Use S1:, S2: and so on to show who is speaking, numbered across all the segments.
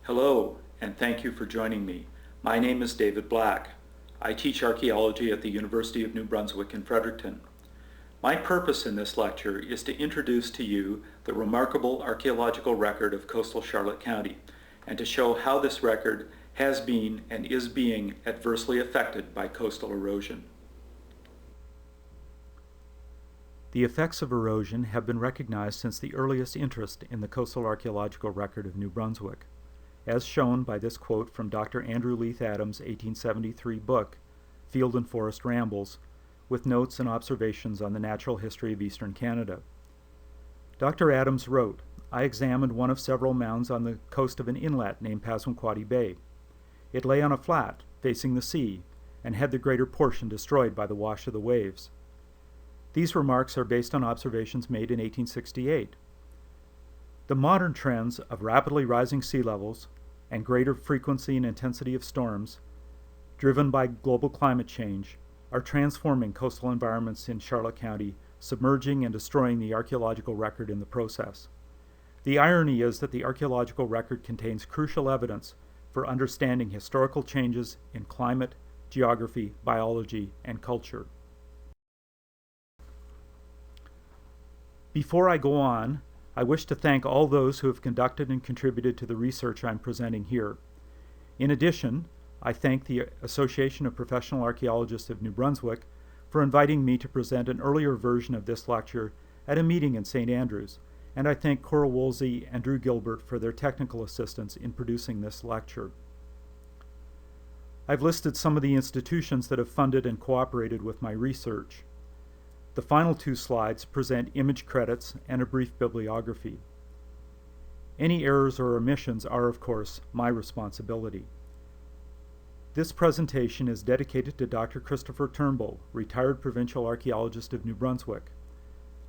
S1: Hello, and thank you for joining me. My name is David Black. I teach archaeology at the University of New Brunswick in Fredericton. My purpose in this lecture is to introduce to you the remarkable archaeological record of coastal Charlotte County and to show how this record has been and is being adversely affected by coastal erosion.
S2: The effects of erosion have been recognized since the earliest interest in the coastal archaeological record of New Brunswick, as shown by this quote from Dr. Andrew Leith Adams' 1873 book, Field and Forest Rambles, with notes and observations on the natural history of eastern Canada. Dr. Adams wrote, "I examined one of several mounds on the coast of an inlet named Passamaquoddy Bay. It lay on a flat, facing the sea, and had the greater portion destroyed by the wash of the waves. These remarks are based on observations made in 1868. The modern trends of rapidly rising sea levels and greater frequency and intensity of storms, driven by global climate change, are transforming coastal environments in Charlotte County, submerging and destroying the archaeological record in the process. The irony is that the archaeological record contains crucial evidence for understanding historical changes in climate, geography, biology, and culture." Before I go on, I wish to thank all those who have conducted and contributed to the research I'm presenting here. In addition, I thank the Association of Professional Archaeologists of New Brunswick for inviting me to present an earlier version of this lecture at a meeting in St. Andrews, and I thank Cora Woolsey and Drew Gilbert for their technical assistance in producing this lecture. I've listed some of the institutions that have funded and cooperated with my research. The final two slides present image credits and a brief bibliography. Any errors or omissions are, of course, my responsibility. This presentation is dedicated to Dr. Christopher Turnbull, retired Provincial Archaeologist of New Brunswick.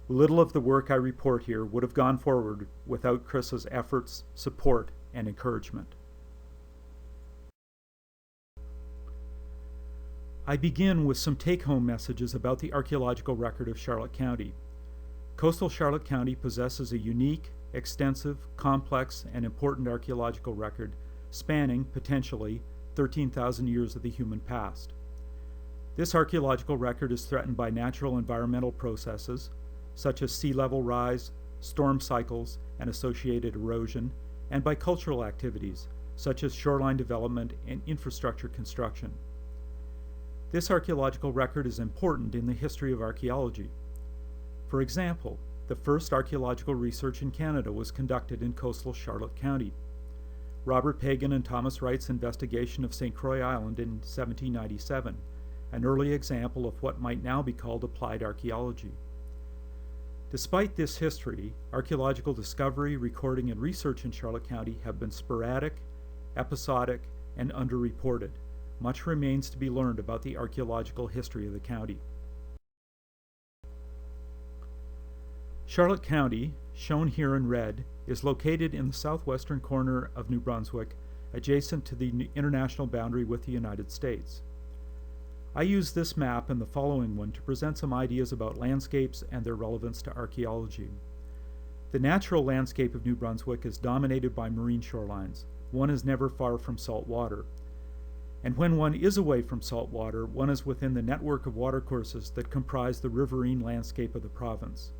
S2: Little of the work I report here would have gone forward without Chris's efforts, support, and encouragement. I begin with some take-home messages about the archaeological record of Charlotte County. Coastal Charlotte County possesses a unique, extensive, complex, and important archaeological record spanning, potentially, 13,000 years of the human past. This archaeological record is threatened by natural environmental processes, such as sea level rise, storm cycles, and associated erosion, and by cultural activities, such as shoreline development and infrastructure construction. This archaeological record is important in the history of archaeology. For example, the first archaeological research in Canada was conducted in coastal Charlotte County. Robert Pagan and Thomas Wright's investigation of St. Croix Island in 1797, an early example of what might now be called applied archaeology. Despite this history, archaeological discovery, recording, and research in Charlotte County have been sporadic, episodic, and underreported. Much remains to be learned about the archaeological history of the county. Charlotte County, shown here in red, is located in the southwestern corner of New Brunswick, adjacent to the international boundary with the United States. I use this map and the following one to present some ideas about landscapes and their relevance to archaeology. The natural landscape of New Brunswick is dominated by marine shorelines. One is never far from salt water. And when one is away from salt water, one is within the network of watercourses that comprise the riverine landscape of the province.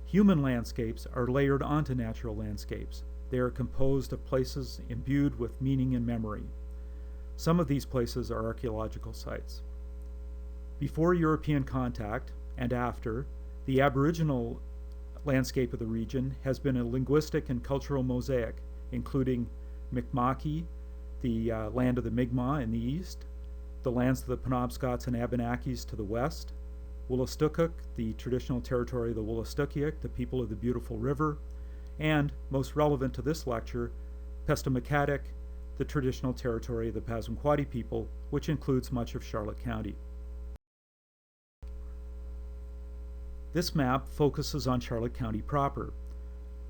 S2: Human landscapes are layered onto natural landscapes. They are composed of places imbued with meaning and memory. Some of these places are archaeological sites. Before European contact, and after, the Aboriginal landscape of the region has been a linguistic and cultural mosaic, including Mi'kma'ki, the land of the Mi'kmaq in the east, the lands of the Penobscots and Abenakis to the west, Wolastoqiyik, the traditional territory of the Wolastoqiyik, the people of the Beautiful River, and, most relevant to this lecture, Passamaquoddy, the traditional territory of the Passamaquoddy people, which includes much of Charlotte County. This map focuses on Charlotte County proper.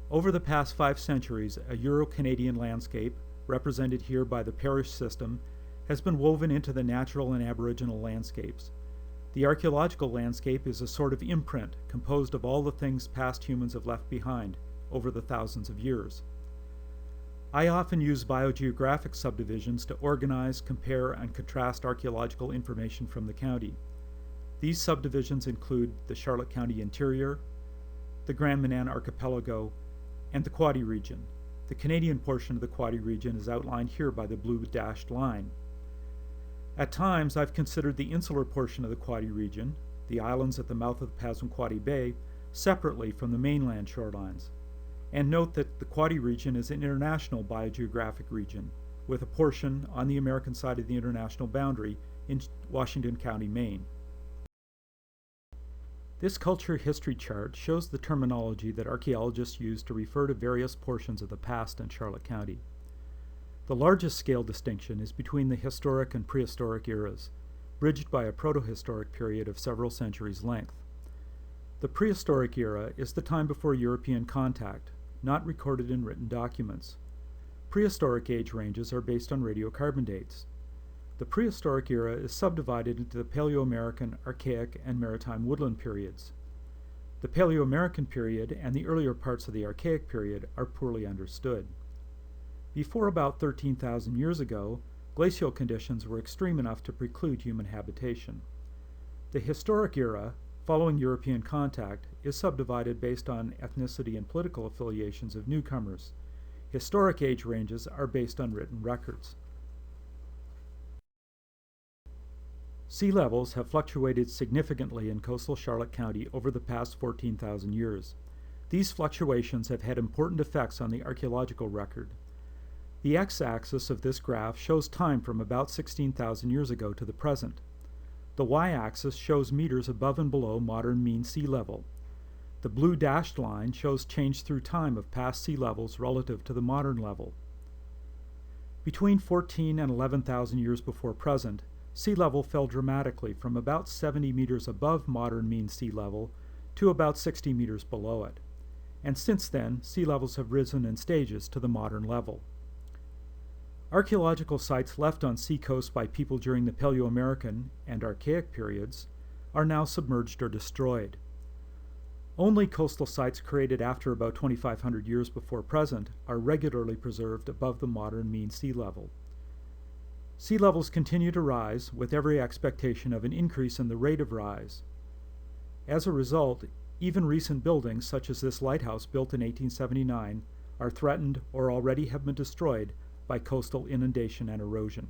S2: Over the past 5 centuries, a Euro-Canadian landscape, represented here by the parish system, has been woven into the natural and Aboriginal landscapes. The archaeological landscape is a sort of imprint composed of all the things past humans have left behind over the thousands of years. I often use biogeographic subdivisions to organize, compare, and contrast archaeological information from the county. These subdivisions include the Charlotte County Interior, the Grand Manan Archipelago, and the Quoddy region. The Canadian portion of the Quoddy region is outlined here by the blue dashed line. At times, I've considered the insular portion of the Quoddy region, the islands at the mouth of the Passamaquoddy Bay, separately from the mainland shorelines. And note that the Quoddy region is an international biogeographic region, with a portion on the American side of the international boundary in Washington County, Maine. This culture history chart shows the terminology that archaeologists use to refer to various portions of the past in Charlotte County. The largest scale distinction is between the historic and prehistoric eras, bridged by a protohistoric period of several centuries' length. The prehistoric era is the time before European contact, not recorded in written documents. Prehistoric age ranges are based on radiocarbon dates. The prehistoric era is subdivided into the Paleo-American, Archaic, and Maritime woodland periods. The Paleo-American period and the earlier parts of the Archaic period are poorly understood. Before about 13,000 years ago, glacial conditions were extreme enough to preclude human habitation. The historic era, following European contact, is subdivided based on ethnicity and political affiliations of newcomers. Historic age ranges are based on written records. Sea levels have fluctuated significantly in coastal Charlotte County over the past 14,000 years. These fluctuations have had important effects on the archaeological record. The x-axis of this graph shows time from about 16,000 years ago to the present. The y-axis shows meters above and below modern mean sea level. The blue dashed line shows change through time of past sea levels relative to the modern level. Between 14 and 11,000 years before present, sea level fell dramatically from about 70 meters above modern mean sea level to about 60 meters below it. And since then, sea levels have risen in stages to the modern level. Archaeological sites left on seacoasts by people during the Paleo-American and Archaic periods are now submerged or destroyed. Only coastal sites created after about 2,500 years before present are regularly preserved above the modern mean sea level. Sea levels continue to rise, with every expectation of an increase in the rate of rise. As a result, even recent buildings, such as this lighthouse built in 1879, are threatened or already have been destroyed by coastal inundation and erosion.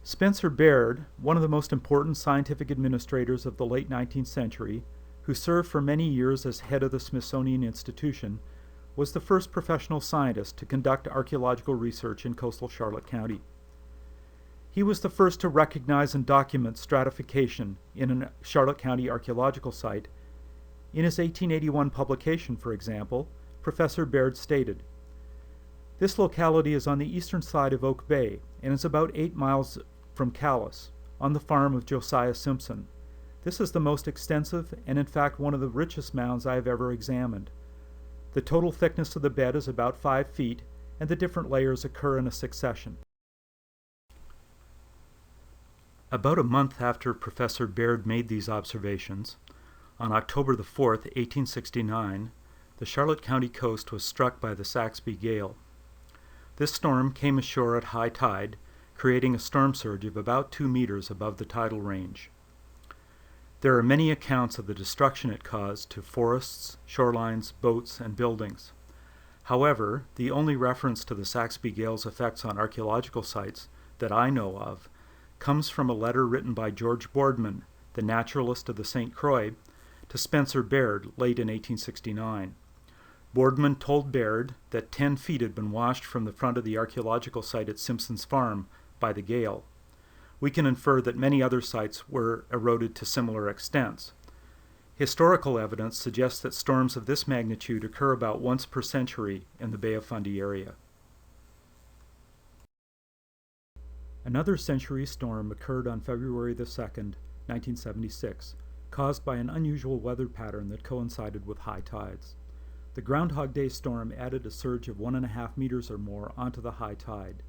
S2: Spencer Baird, one of the most important scientific administrators of the late 19th century, who served for many years as head of the Smithsonian Institution, was the first professional scientist to conduct archaeological research in coastal Charlotte County. He was the first to recognize and document stratification in a Charlotte County archaeological site. In his 1881 publication, for example, Professor Baird stated, "This locality is on the eastern side of Oak Bay and is about 8 miles from Calais, on the farm of Josiah Simpson. This is the most extensive and in fact one of the richest mounds I have ever examined. The total thickness of the bed is about 5 feet, and the different layers occur in a succession." About a month after Professor Baird made these observations, on October the 4th, 1869, the Charlotte County coast was struck by the Saxby Gale. This storm came ashore at high tide, creating a storm surge of about 2 meters above the tidal range. There are many accounts of the destruction it caused to forests, shorelines, boats, and buildings. However, the only reference to the Saxby Gale's effects on archaeological sites that I know of comes from a letter written by George Boardman, the naturalist of the St. Croix, to Spencer Baird late in 1869. Boardman told Baird that 10 feet had been washed from the front of the archaeological site at Simpson's Farm by the gale. We can infer that many other sites were eroded to similar extents. Historical evidence suggests that storms of this magnitude occur about once per century in the Bay of Fundy area. Another century storm occurred on February the 2nd, 1976, caused by an unusual weather pattern that coincided with high tides. The Groundhog Day Storm added a surge of 1.5 meters or more onto the high tide.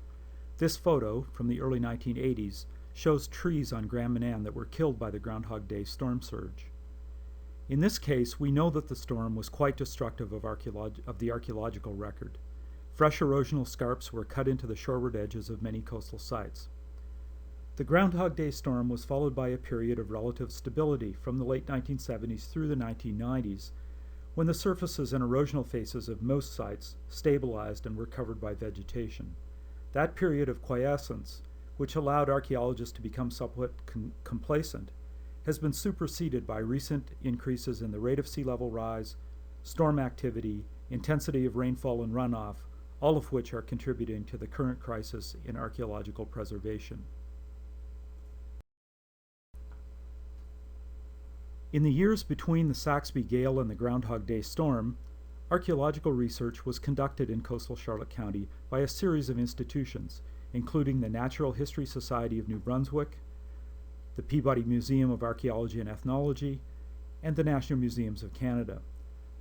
S2: This photo, from the early 1980s, shows trees on Grand Manan that were killed by the Groundhog Day storm surge. In this case, we know that the storm was quite destructive of the archaeological record. Fresh erosional scarps were cut into the shoreward edges of many coastal sites. The Groundhog Day Storm was followed by a period of relative stability from the late 1970s through the 1990s, when the surfaces and erosional faces of most sites stabilized and were covered by vegetation. That period of quiescence, which allowed archaeologists to become somewhat complacent, has been superseded by recent increases in the rate of sea level rise, storm activity, intensity of rainfall and runoff, all of which are contributing to the current crisis in archaeological preservation. In the years between the Saxby Gale and the Groundhog Day Storm, archaeological research was conducted in coastal Charlotte County by a series of institutions, including the Natural History Society of New Brunswick, the Peabody Museum of Archaeology and Ethnology, and the National Museums of Canada.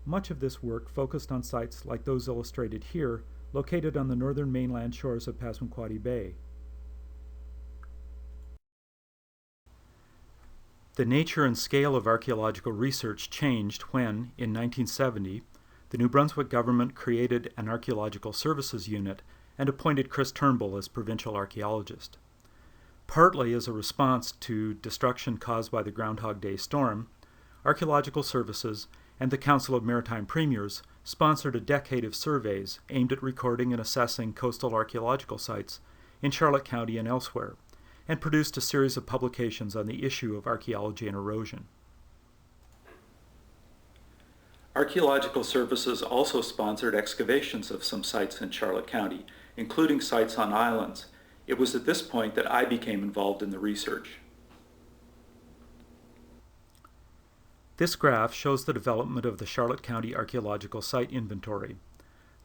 S2: Much of this work focused on sites like those illustrated here, located on the northern mainland shores of Passamaquoddy Bay. The nature and scale of archaeological research changed when, in 1970, the New Brunswick government created an Archaeological Services Unit and appointed Chris Turnbull as Provincial Archaeologist. Partly as a response to destruction caused by the Groundhog Day Storm, Archaeological Services and the Council of Maritime Premiers sponsored a decade of surveys aimed at recording and assessing coastal archaeological sites in Charlotte County and elsewhere, and produced a series of publications on the issue of archaeology and erosion.
S1: Archaeological Services also sponsored excavations of some sites in Charlotte County, including sites on islands. It was at this point that I became involved in the research.
S2: This graph shows the development of the Charlotte County Archaeological Site Inventory.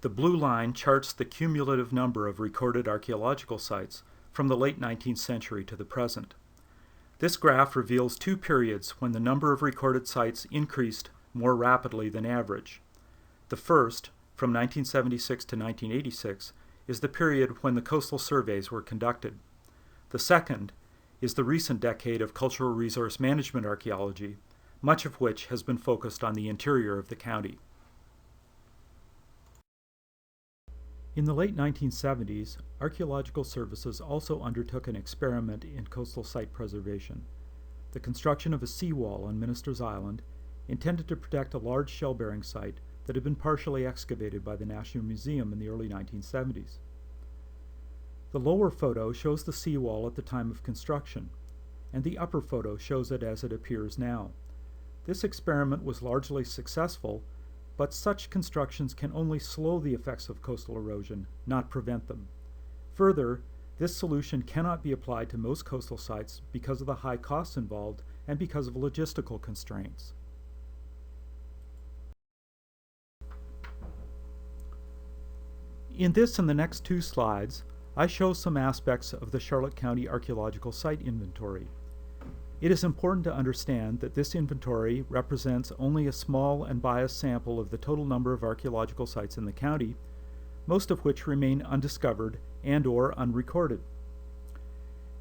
S2: The blue line charts the cumulative number of recorded archaeological sites from the late 19th century to the present. This graph reveals two periods when the number of recorded sites increased more rapidly than average. The first, from 1976 to 1986, is the period when the coastal surveys were conducted. The second is the recent decade of cultural resource management archaeology, much of which has been focused on the interior of the county. In the late 1970s, Archaeological Services also undertook an experiment in coastal site preservation, the construction of a seawall on Minister's Island, intended to protect a large shell-bearing site that had been partially excavated by the National Museum in the early 1970s. The lower photo shows the seawall at the time of construction, and the upper photo shows it as it appears now. This experiment was largely successful, but such constructions can only slow the effects of coastal erosion, not prevent them. Further, this solution cannot be applied to most coastal sites because of the high costs involved and because of logistical constraints. In this and the next two slides, I show some aspects of the Charlotte County Archaeological Site Inventory. It is important to understand that this inventory represents only a small and biased sample of the total number of archaeological sites in the county, most of which remain undiscovered and/or unrecorded.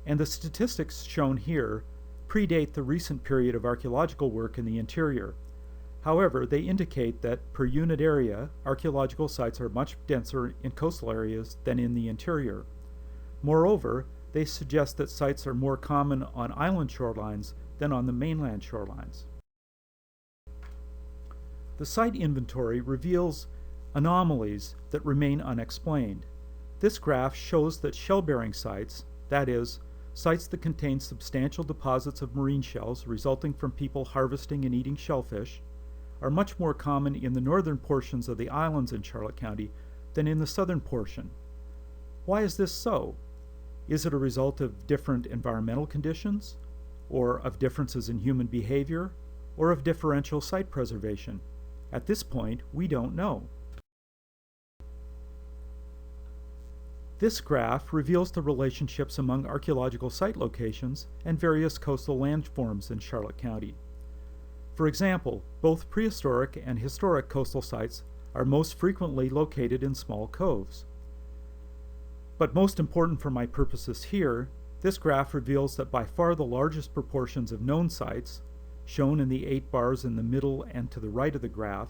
S2: And the statistics shown here predate the recent period of archaeological work in the interior. However, they indicate that per unit area, archaeological sites are much denser in coastal areas than in the interior. Moreover, they suggest that sites are more common on island shorelines than on the mainland shorelines. The site inventory reveals anomalies that remain unexplained. This graph shows that shell-bearing sites, that is, sites that contain substantial deposits of marine shells resulting from people harvesting and eating shellfish, are much more common in the northern portions of the islands in Charlotte County than in the southern portion. Why is this so? Is it a result of different environmental conditions, or of differences in human behavior, or of differential site preservation? At this point, we don't know. This graph reveals the relationships among archaeological site locations and various coastal landforms in Charlotte County. For example, both prehistoric and historic coastal sites are most frequently located in small coves. But most important for my purposes here, this graph reveals that by far the largest proportions of known sites, shown in the 8 bars in the middle and to the right of the graph,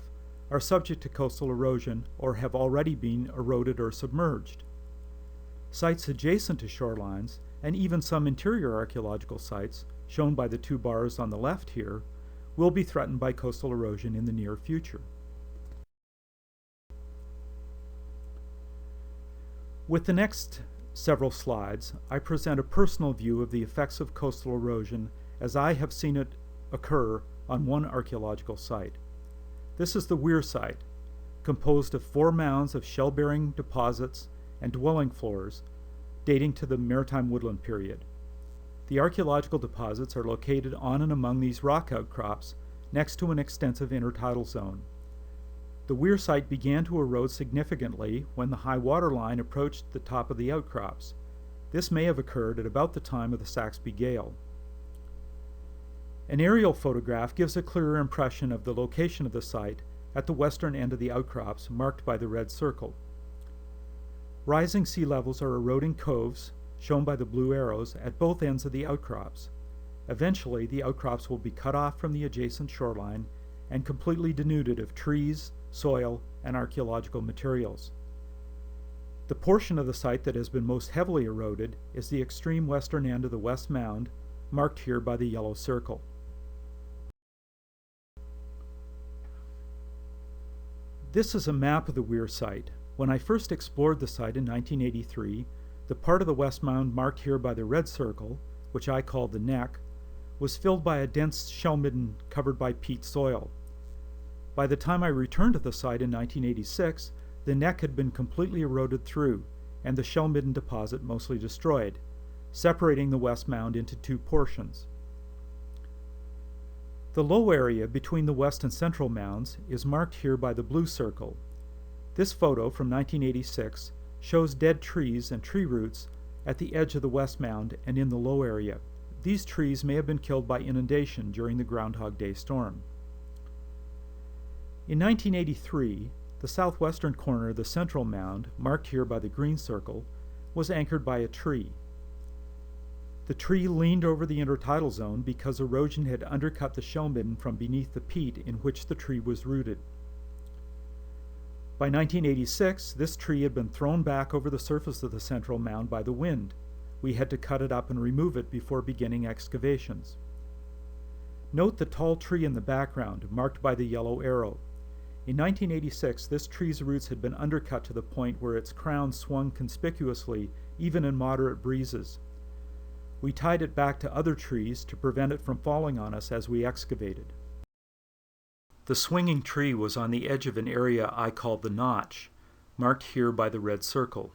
S2: are subject to coastal erosion or have already been eroded or submerged. Sites adjacent to shorelines, and even some interior archaeological sites, shown by the 2 bars on the left here, will be threatened by coastal erosion in the near future. With the next several slides, I present a personal view of the effects of coastal erosion as I have seen it occur on one archaeological site. This is the Weir site, composed of 4 mounds of shell-bearing deposits and dwelling floors dating to the Maritime Woodland period. The archaeological deposits are located on and among these rock outcrops next to an extensive intertidal zone. The Weir site began to erode significantly when the high water line approached the top of the outcrops. This may have occurred at about the time of the Saxby Gale. An aerial photograph gives a clearer impression of the location of the site at the western end of the outcrops, marked by the red circle. Rising sea levels are eroding coves, shown by the blue arrows, at both ends of the outcrops. Eventually, the outcrops will be cut off from the adjacent shoreline and completely denuded of trees, soil, and archaeological materials. The portion of the site that has been most heavily eroded is the extreme western end of the West Mound, marked here by the yellow circle. This is a map of the Weir site. When I first explored the site in 1983, the part of the West Mound marked here by the red circle, which I called the neck, was filled by a dense shell midden covered by peat soil. By the time I returned to the site in 1986, the neck had been completely eroded through, and the shell midden deposit mostly destroyed, separating the West Mound into 2 portions. The low area between the west and central mounds is marked here by the blue circle. This photo from 1986 shows dead trees and tree roots at the edge of the West Mound and in the low area. These trees may have been killed by inundation during the Groundhog Day Storm. In 1983, the southwestern corner of the central mound, marked here by the green circle, was anchored by a tree. The tree leaned over the intertidal zone because erosion had undercut the shell midden from beneath the peat in which the tree was rooted. By 1986, this tree had been thrown back over the surface of the central mound by the wind. We had to cut it up and remove it before beginning excavations. Note the tall tree in the background, marked by the yellow arrow. In 1986, this tree's roots had been undercut to the point where its crown swung conspicuously, even in moderate breezes. We tied it back to other trees to prevent it from falling on us as we excavated. The swinging tree was on the edge of an area I called the Notch, marked here by the red circle.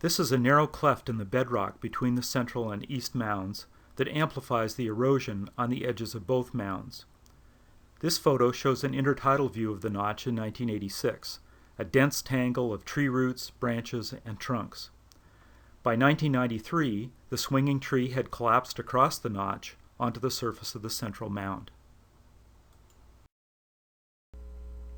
S2: This is a narrow cleft in the bedrock between the central and east mounds that amplifies the erosion on the edges of both mounds. This photo shows an intertidal view of the Notch in 1986, a dense tangle of tree roots, branches, and trunks. By 1993, the swinging tree had collapsed across the Notch onto the surface of the central mound.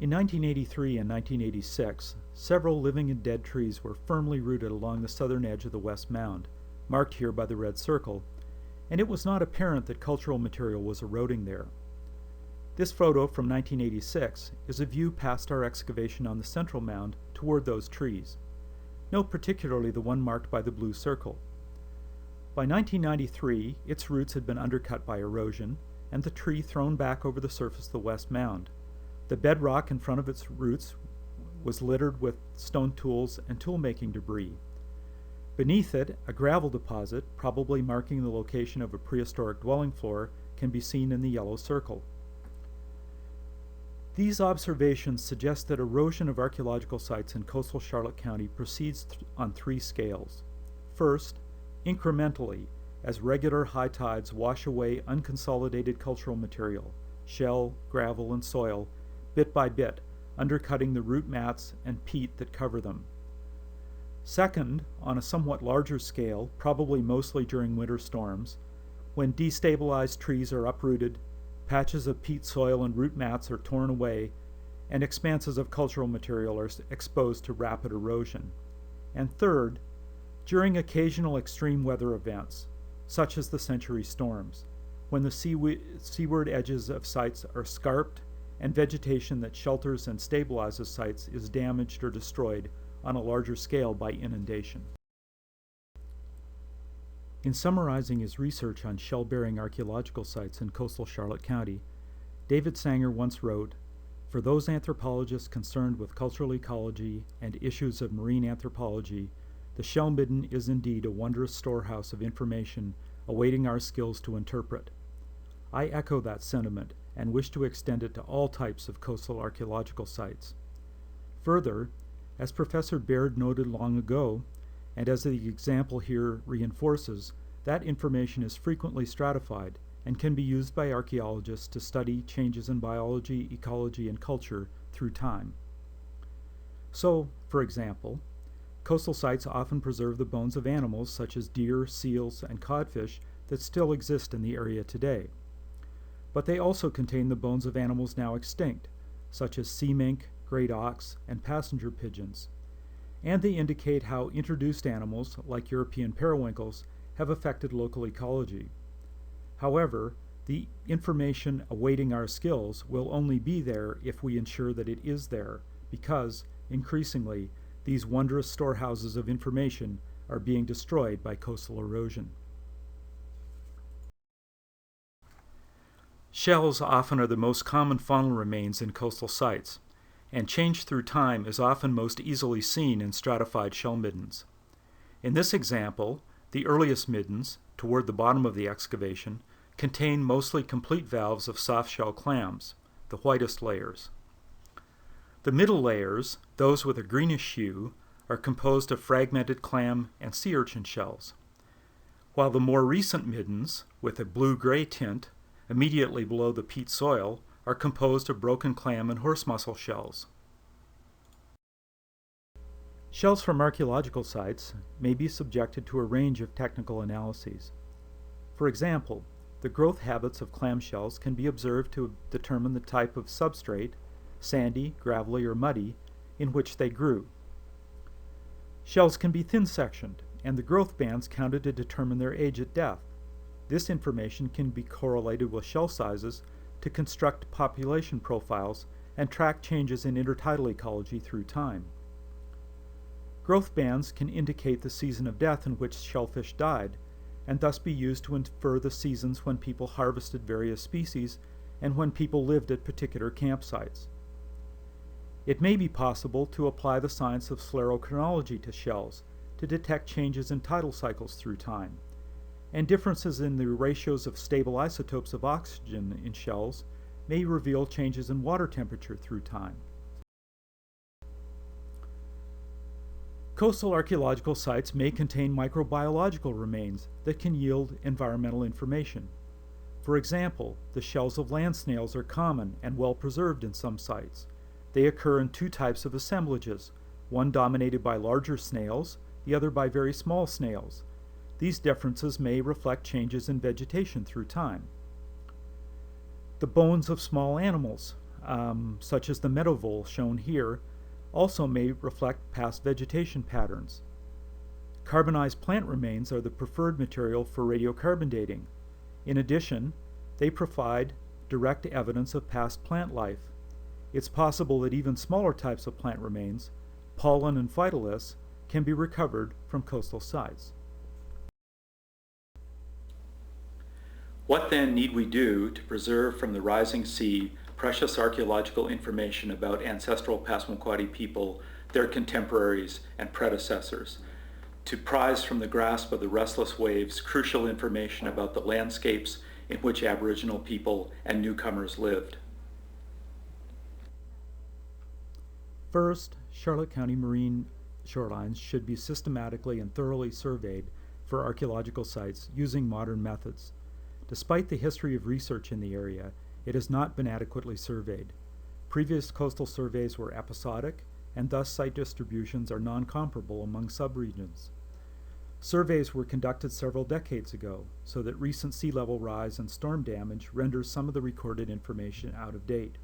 S2: In 1983 and 1986, several living and dead trees were firmly rooted along the southern edge of the West Mound, marked here by the red circle, and it was not apparent that cultural material was eroding there. This photo from 1986 is a view past our excavation on the central mound toward those trees. Note particularly the one marked by the blue circle. By 1993, its roots had been undercut by erosion, and the tree thrown back over the surface of the West Mound. The bedrock in front of its roots was littered with stone tools and tool-making debris. Beneath it, a gravel deposit, probably marking the location of a prehistoric dwelling floor, can be seen in the yellow circle. These observations suggest that erosion of archaeological sites in coastal Charlotte County proceeds on 3 scales. First, incrementally, as regular high tides wash away unconsolidated cultural material, shell, gravel, and soil, bit by bit, undercutting the root mats and peat that cover them. Second, on a somewhat larger scale, probably mostly during winter storms, when destabilized trees are uprooted, patches of peat soil and root mats are torn away, and expanses of cultural material are exposed to rapid erosion. And third, during occasional extreme weather events, such as the century storms, when the seaward edges of sites are scarped and vegetation that shelters and stabilizes sites is damaged or destroyed on a larger scale by inundation. In summarizing his research on shell-bearing archaeological sites in coastal Charlotte County, David Sanger once wrote, "For those anthropologists concerned with cultural ecology and issues of marine anthropology, the shell midden is indeed a wondrous storehouse of information awaiting our skills to interpret. I echo that sentiment and wish to extend it to all types of coastal archaeological sites. Further, as Professor Baird noted long ago, and as the example here reinforces, that information is frequently stratified and can be used by archaeologists to study changes in biology, ecology, and culture through time. So, for example, coastal sites often preserve the bones of animals such as deer, seals, and codfish that still exist in the area today. But they also contain the bones of animals now extinct, such as sea mink, great auks, and passenger pigeons. And they indicate how introduced animals, like European periwinkles, have affected local ecology. However, the information awaiting our skills will only be there if we ensure that it is there, because, increasingly, these wondrous storehouses of information are being destroyed by coastal erosion. Shells often are the most common faunal remains in coastal sites, and change through time is often most easily seen in stratified shell middens. In this example, the earliest middens, toward the bottom of the excavation, contain mostly complete valves of soft-shell clams, the whitest layers. The middle layers, those with a greenish hue, are composed of fragmented clam and sea urchin shells, while the more recent middens, with a blue-gray tint, immediately below the peat soil, are composed of broken clam and horse mussel shells. Shells from archaeological sites may be subjected to a range of technical analyses. For example, the growth habits of clam shells can be observed to determine the type of substrate, sandy, gravelly, or muddy, in which they grew. Shells can be thin-sectioned, and the growth bands counted to determine their age at death. This information can be correlated with shell sizes to construct population profiles and track changes in intertidal ecology through time. Growth bands can indicate the season of death in which shellfish died, and thus be used to infer the seasons when people harvested various species and when people lived at particular campsites. It may be possible to apply the science of sclerochronology to shells to detect changes in tidal cycles through time, and differences in the ratios of stable isotopes of oxygen in shells may reveal changes in water temperature through time. Coastal archaeological sites may contain microbiological remains that can yield environmental information. For example, the shells of land snails are common and well preserved in some sites. They occur in two types of assemblages, one dominated by larger snails, the other by very small snails. These differences may reflect changes in vegetation through time. The bones of small animals, such as the meadow vole shown here, also may reflect past vegetation patterns. Carbonized plant remains are the preferred material for radiocarbon dating. In addition, they provide direct evidence of past plant life. It's possible that even smaller types of plant remains, pollen and phytoliths, can be recovered from coastal sites.
S1: What then need we do to preserve from the rising sea precious archaeological information about ancestral Passamaquoddy people, their contemporaries, and predecessors, to prize from the grasp of the restless waves crucial information about the landscapes in which Aboriginal people and newcomers lived?
S2: First, Charlotte County marine shorelines should be systematically and thoroughly surveyed for archaeological sites using modern methods. Despite the history of research in the area, it has not been adequately surveyed. Previous coastal surveys were episodic, and thus site distributions are non-comparable among subregions. Surveys were conducted several decades ago, so that recent sea level rise and storm damage renders some of the recorded information out of date.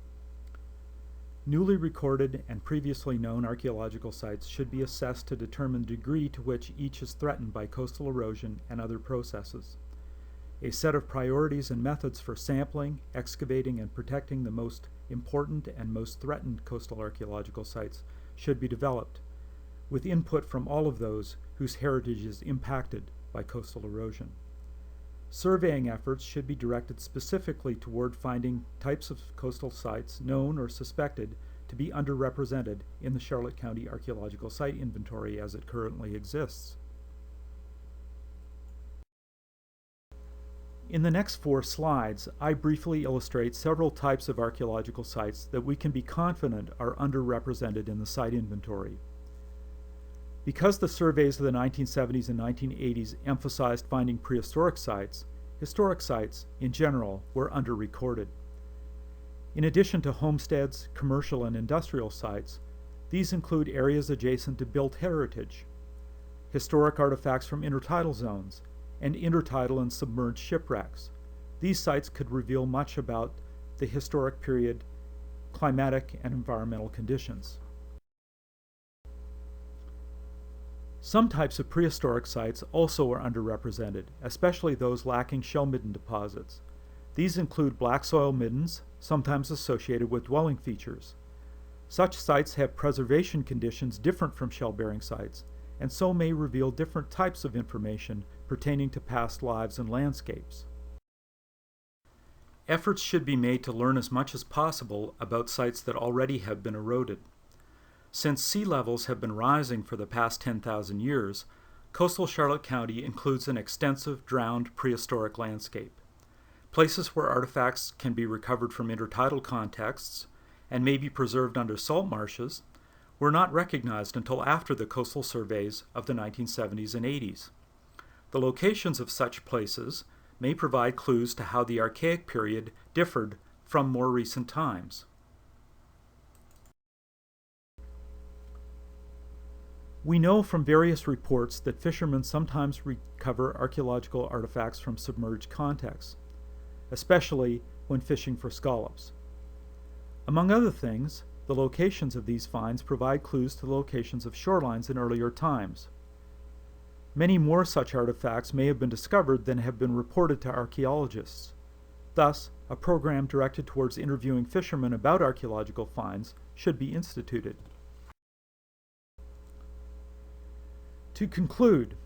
S2: Newly recorded and previously known archaeological sites should be assessed to determine the degree to which each is threatened by coastal erosion and other processes. A set of priorities and methods for sampling, excavating, and protecting the most important and most threatened coastal archaeological sites should be developed, with input from all of those whose heritage is impacted by coastal erosion. Surveying efforts should be directed specifically toward finding types of coastal sites known or suspected to be underrepresented in the Charlotte County Archaeological Site Inventory as it currently exists. In the next 4 slides, I briefly illustrate several types of archaeological sites that we can be confident are underrepresented in the site inventory. Because the surveys of the 1970s and 1980s emphasized finding prehistoric sites, historic sites, in general, were underrecorded. In addition to homesteads, commercial and industrial sites, these include areas adjacent to built heritage, historic artifacts from intertidal zones, and intertidal and submerged shipwrecks. These sites could reveal much about the historic period, climatic and environmental conditions. Some types of prehistoric sites also are underrepresented, especially those lacking shell midden deposits. These include black soil middens, sometimes associated with dwelling features. Such sites have preservation conditions different from shell-bearing sites, and so may reveal different types of information pertaining to past lives and landscapes. Efforts should be made to learn as much as possible about sites that already have been eroded. Since sea levels have been rising for the past 10,000 years, coastal Charlotte County includes an extensive drowned prehistoric landscape. Places where artifacts can be recovered from intertidal contexts and may be preserved under salt marshes were not recognized until after the coastal surveys of the 1970s and 80s. The locations of such places may provide clues to how the Archaic period differed from more recent times. We know from various reports that fishermen sometimes recover archaeological artifacts from submerged contexts, especially when fishing for scallops. Among other things, the locations of these finds provide clues to the locations of shorelines in earlier times. Many more such artifacts may have been discovered than have been reported to archaeologists. Thus, a program directed towards interviewing fishermen about archaeological finds should be instituted. To conclude,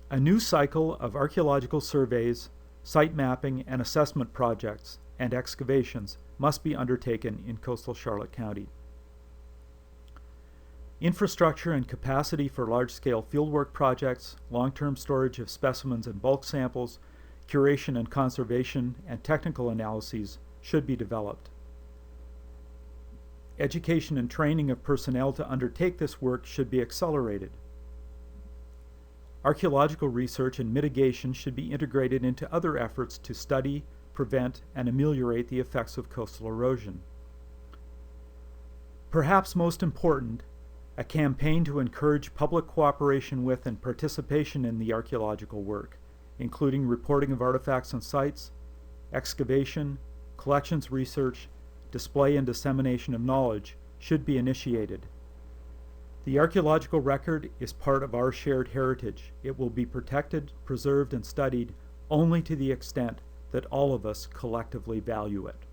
S2: a new cycle of archaeological surveys, site mapping and assessment projects, and excavations must be undertaken in coastal Charlotte County. Infrastructure and capacity for large-scale fieldwork projects, long-term storage of specimens and bulk samples, curation and conservation, and technical analyses should be developed. Education and training of personnel to undertake this work should be accelerated. Archaeological research and mitigation should be integrated into other efforts to study, prevent, and ameliorate the effects of coastal erosion. Perhaps most important, a campaign to encourage public cooperation with and participation in the archaeological work, including reporting of artifacts and sites, excavation, collections research, display and dissemination of knowledge, should be initiated. The archaeological record is part of our shared heritage. It will be protected, preserved, and studied only to the extent that all of us collectively value it.